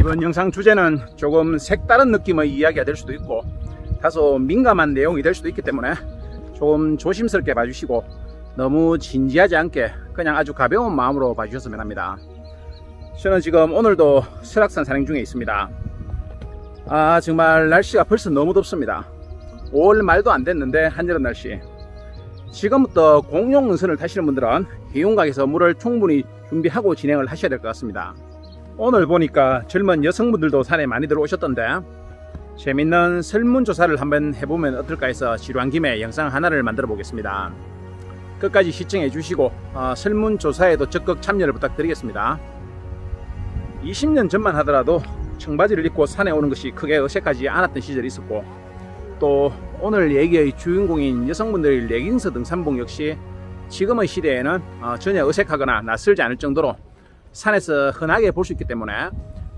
이번 영상 주제는 조금 색다른 느낌의 이야기가 될 수도 있고 다소 민감한 내용이 될 수도 있기 때문에 조금 조심스럽게 봐주시고 너무 진지하지 않게 그냥 아주 가벼운 마음으로 봐주셨으면 합니다. 저는 지금 오늘도 설악산 산행 중에 있습니다. 정말 날씨가 벌써 너무 덥습니다. 5월 말도 안 됐는데 한여름 날씨. 지금부터 공룡 능선을 타시는 분들은 해운각에서 물을 충분히 준비하고 진행을 하셔야 될 것 같습니다. 오늘 보니까 젊은 여성분들도 산에 많이들 오셨던데 재밌는 설문조사를 한번 해보면 어떨까 해서 지루한 김에 영상 하나를 만들어 보겠습니다. 끝까지 시청해 주시고 설문조사에도 적극 참여를 부탁드리겠습니다. 20년 전만 하더라도 청바지를 입고 산에 오는 것이 크게 어색하지 않았던 시절이 있었고, 또 오늘 얘기의 주인공인 여성분들의 레깅스 등산복 역시 지금의 시대에는 전혀 어색하거나 낯설지 않을 정도로 산에서 흔하게 볼 수 있기 때문에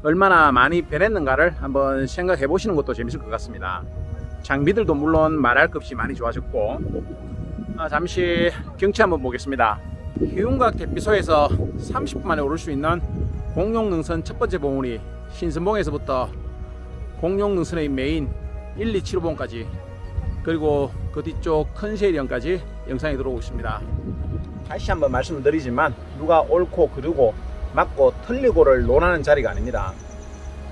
얼마나 많이 변했는가를 한번 생각해 보시는 것도 재밌을 것 같습니다. 장비들도 물론 말할 것 없이 많이 좋아졌고, 잠시 경치 한번 보겠습니다. 해운각 대피소에서 30분 만에 오를 수 있는 공룡능선 첫 번째 봉우리 신선봉에서부터 공룡능선의 메인 1, 2, 7호봉까지, 그리고 그 뒤쪽 큰세일령까지 영상이 들어오고 있습니다. 다시 한번 말씀드리지만 누가 옳고 그르고 맞고 틀리고를 논하는 자리가 아닙니다.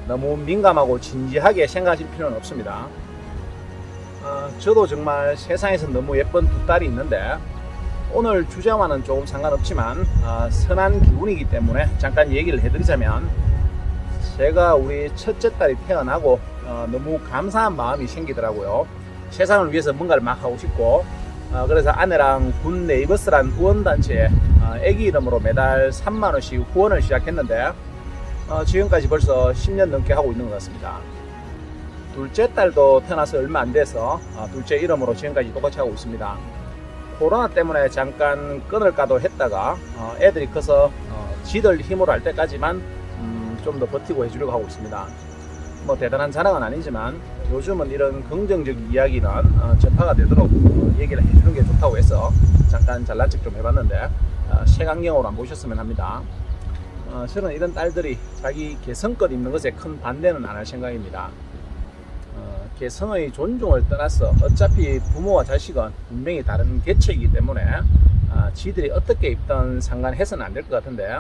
너무 민감하고 진지하게 생각하실 필요는 없습니다. 저도 정말 세상에서 너무 예쁜 두 딸이 있는데 오늘 주제와는 조금 상관없지만 선한 기운이기 때문에 잠깐 얘기를 해드리자면, 제가 우리 첫째 딸이 태어나고 너무 감사한 마음이 생기더라고요. 세상을 위해서 뭔가를 막 하고 싶고, 그래서 아내랑 군 네이버스란 후원단체에 애기 이름으로 매달 3만원씩 후원을 시작했는데 지금까지 벌써 10년 넘게 하고 있는 것 같습니다. 둘째 딸도 태어나서 얼마 안 돼서 둘째 이름으로 지금까지 똑같이 하고 있습니다. 코로나 때문에 잠깐 끊을까도 했다가 애들이 커서 지들 힘으로 할 때까지만 좀 더 버티고 해주려고 하고 있습니다. 뭐 대단한 자랑은 아니지만 요즘은 이런 긍정적인 이야기는 전파가 되도록 얘기를 해주는 게 좋다고 해서 잠깐 잘난 척 좀 해봤는데 색안경으로 안 보셨으면 합니다. 저는 이런 딸들이 자기 개성껏 입는 것에 큰 반대는 안 할 생각입니다. 개성의 존중을 떠나서 어차피 부모와 자식은 분명히 다른 개체이기 때문에 지들이 어떻게 입든 상관해서는 안 될 것 같은데,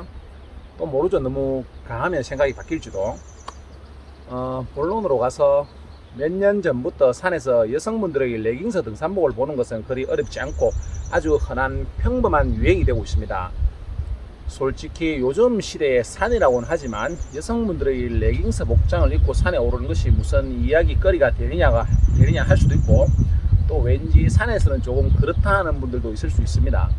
또 모르죠. 너무 강하면 생각이 바뀔지도. 본론으로 가서 몇 년 전부터 산에서 여성분들에게 레깅스 등산복을 보는 것은 그리 어렵지 않고 아주 흔한 평범한 유행이 되고 있습니다. 솔직히 요즘 시대의 산이라고는 하지만 여성분들의 레깅스 복장을 입고 산에 오르는 것이 무슨 이야기거리가 되느냐 할 수도 있고, 또 왠지 산에서는 조금 그렇다 하는 분들도 있을 수 있습니다.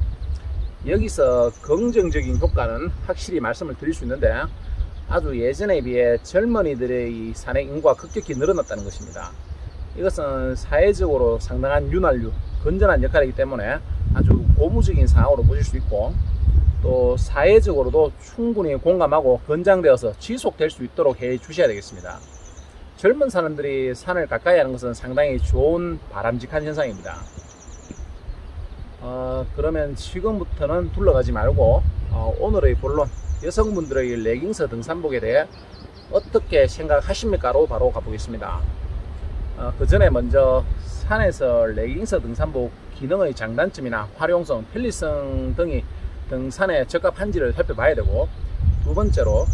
여기서 긍정적인 효과는 확실히 말씀을 드릴 수 있는데, 아주 예전에 비해 젊은이들의 산행 인구가 급격히 늘어났다는 것입니다. 이것은 사회적으로 상당한 윤활유, 건전한 역할이기 때문에 아주 고무적인 상황으로 보실 수 있고, 또 사회적으로도 충분히 공감하고 권장되어서 지속될 수 있도록 해 주셔야 되겠습니다. 젊은 사람들이 산을 가까이 하는 것은 상당히 좋은 바람직한 현상입니다. 그러면 지금부터는 둘러가지 말고 오늘의 본론, 여성분들의 레깅스 등산복에 대해 어떻게 생각하십니까로 바로 가보겠습니다. 그 전에 먼저 산에서 레깅스 등산복 기능의 장단점이나 활용성, 편리성 등이 등산에 적합한지를 살펴봐야 되고, 두 번째로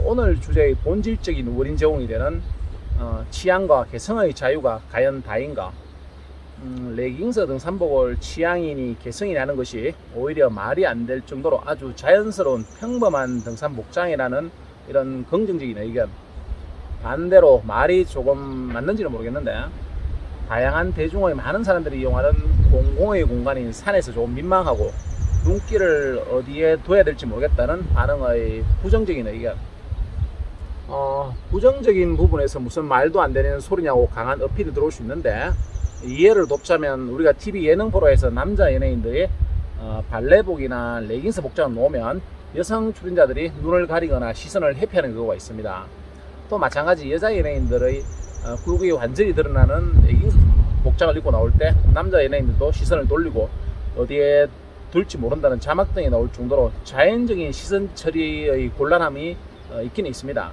오늘 주제의 본질적인 원인 제공이 되는 취향과 개성의 자유가 과연 다인가, 레깅스 등산복을 취향이니 개성이니 하는 것이 오히려 말이 안 될 정도로 아주 자연스러운 평범한 등산복장이라는 이런 긍정적인 의견, 반대로 말이 조금 맞는지는 모르겠는데 다양한 대중의 많은 사람들이 이용하는 공공의 공간인 산에서 조금 민망하고 눈길을 어디에 둬야 될지 모르겠다는 반응의 부정적인 의견, 부정적인 부분에서 무슨 말도 안 되는 소리냐고 강한 어필이 들어올 수 있는데, 이해를 돕자면 우리가 TV 예능 프로에서 남자 연예인들이 발레복이나 레깅스 복장을 놓으면 여성 출연자들이 눈을 가리거나 시선을 회피하는 경우가 있습니다. 또 마찬가지 여자 연예인들의 굴곡이 완전히 드러나는 레깅스 복장을 입고 나올 때 남자 연예인들도 시선을 돌리고 어디에 둘지 모른다는 자막 등이 나올 정도로 자연적인 시선 처리의 곤란함이 있긴 있습니다.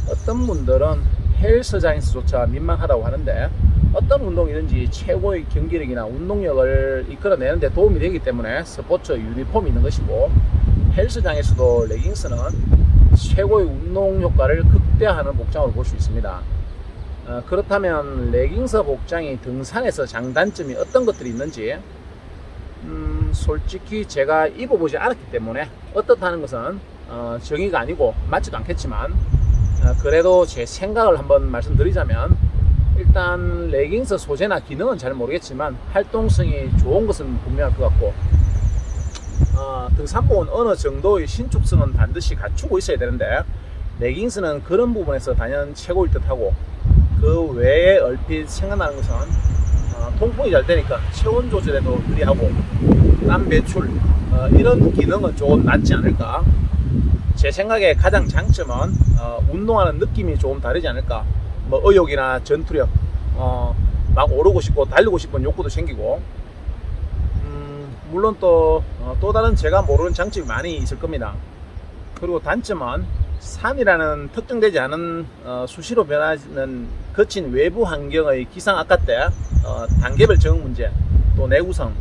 어떤 분들은 헬스장에서조차 민망하다고 하는데, 어떤 운동이든지 최고의 경기력이나 운동력을 이끌어내는 데 도움이 되기 때문에 스포츠 유니폼이 있는 것이고, 헬스장에서도 레깅스는 최고의 운동 효과를 극대화하는 복장으로 볼 수 있습니다. 그렇다면 레깅스 복장이 등산에서 장단점이 어떤 것들이 있는지, 솔직히 제가 입어보지 않았기 때문에 어떻다는 것은 정의가 아니고 맞지도 않겠지만, 그래도 제 생각을 한번 말씀드리자면, 일단 레깅스 소재나 기능은 잘 모르겠지만 활동성이 좋은 것은 분명할 것 같고, 등산복은 어느 정도의 신축성은 반드시 갖추고 있어야 되는데, 레깅스는 그런 부분에서 단연 최고일 듯하고, 그 외에 얼핏 생각나는 것은 통풍이 잘 되니까 체온 조절에도 유리하고, 땀 배출 이런 기능은 조금 낫지 않을까. 제 생각에 가장 장점은 운동하는 느낌이 조금 다르지 않을까. 뭐 의욕이나 전투력, 막 오르고 싶고 달리고 싶은 욕구도 생기고, 물론 또 다른 제가 모르는 장점이 많이 있을 겁니다. 그리고 단점은 산이라는 특정되지 않은 수시로 변하는 거친 외부 환경의 기상악화 때 단계별 적응 문제, 또 내구성,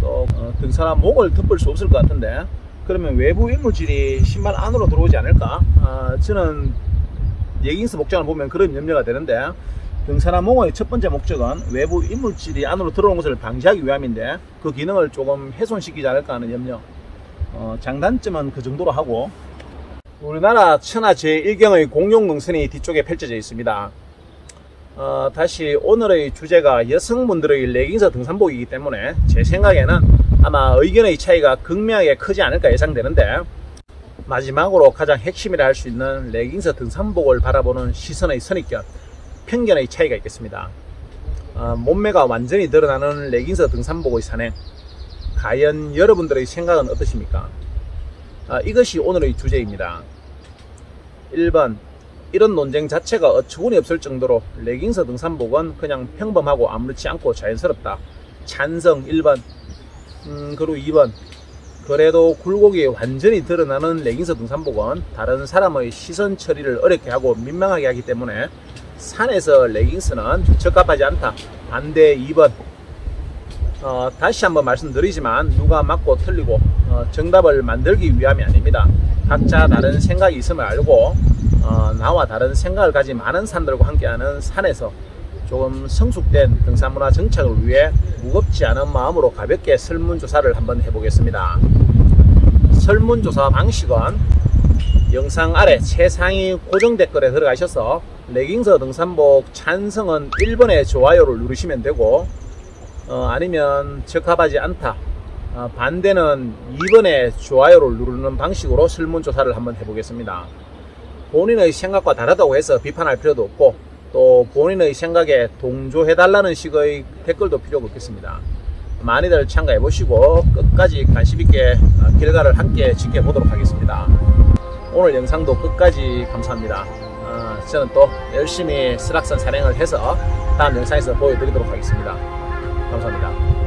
또 등산화 목을 덮을 수 없을 것 같은데, 그러면 외부 이물질이 신발 안으로 들어오지 않을까? 저는 레깅스 복장을 보면 그런 염려가 되는데, 등산화 목의 첫 번째 목적은 외부 이물질이 안으로 들어오는 것을 방지하기 위함인데, 그 기능을 조금 훼손시키지 않을까 하는 염려. 장단점은 그 정도로 하고, 우리나라 천하 제1경의 공룡능선이 뒤쪽에 펼쳐져 있습니다. 다시 오늘의 주제가 여성분들의 레깅스 등산복이기 때문에 제 생각에는 아마 의견의 차이가 극명하게 크지 않을까 예상되는데, 마지막으로 가장 핵심이라 할 수 있는 레깅스 등산복을 바라보는 시선의 선입견, 편견의 차이가 있겠습니다. 몸매가 완전히 드러나는 레깅스 등산복의 산행, 과연 여러분들의 생각은 어떠십니까? 이것이 오늘의 주제입니다. 1번, 이런 논쟁 자체가 어처구니 없을 정도로 레깅스 등산복은 그냥 평범하고 아무렇지 않고 자연스럽다. 찬성 1번. 그리고 2번, 그래도 굴곡이 완전히 드러나는 레깅스 등산복은 다른 사람의 시선 처리를 어렵게 하고 민망하게 하기 때문에 산에서 레깅스는 적합하지 않다. 반대 2번. 다시 한번 말씀드리지만 누가 맞고 틀리고 정답을 만들기 위함이 아닙니다. 각자 다른 생각이 있음을 알고, 나와 다른 생각을 가진 많은 사람들과 함께하는 산에서 조금 성숙된 등산문화 정착을 위해 무겁지 않은 마음으로 가볍게 설문조사를 한번 해보겠습니다. 설문조사 방식은 영상 아래 최상위 고정 댓글에 들어가셔서 레깅스 등산복 찬성은 1번의 좋아요를 누르시면 되고, 아니면 적합하지 않다, 반대는 2번의 좋아요를 누르는 방식으로 설문조사를 한번 해보겠습니다. 본인의 생각과 다르다고 해서 비판할 필요도 없고, 또 본인의 생각에 동조해달라는 식의 댓글도 필요가 없겠습니다. 많이들 참가해 보시고 끝까지 관심 있게 결과를 함께 지켜보도록 하겠습니다. 오늘 영상도 끝까지 감사합니다. 저는 또 열심히 설악산 산행을 해서 다음 영상에서 보여드리도록 하겠습니다. 감사합니다.